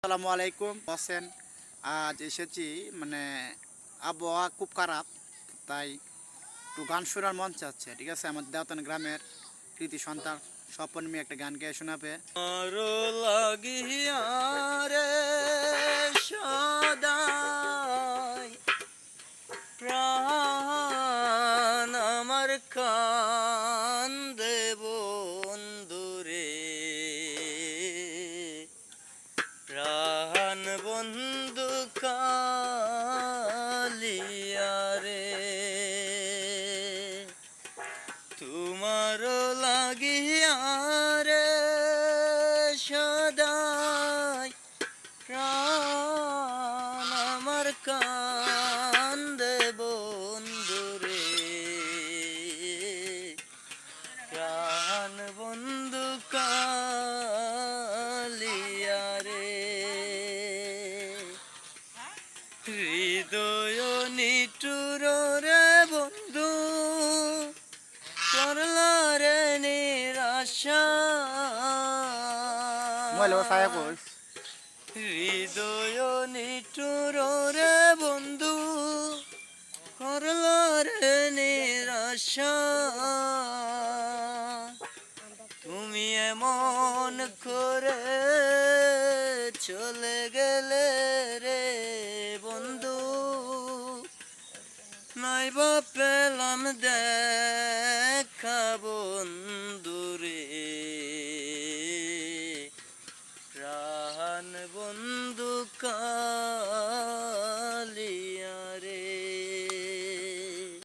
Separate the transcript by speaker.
Speaker 1: আসসালামু আলাইকুম হোসেন। আজ এসেছি মানে আবহাওয়া খুব খারাপ, তাই একটু গান শোনার মন চাচ্ছে। ঠিক আছে, আমার দেওতান গ্রামের কৃতি সন্তান স্বপন মিয়া একটা গান গেয়ে শোনাবে।
Speaker 2: আরো লাগিয়া রে সদাই প্রাণ আমার কান্দে বন্ধুরে, প্রাণ বন্ধু কালিয়া রে, তোমার লাগিয়া রে সদাই প্রাণ আমার কান্দে বন্ধুরে, প্রাণ বন্ধু কালিয়া রে, হৃদয় নিটুর রে বন্ধু করলা রে নিরাশা, হৃদয় নিটুর রে বন্ধু করলা রে নিরাশা, তুমি এমন করে চলে গেলে রে বন্ধু, নাই বা পেলাম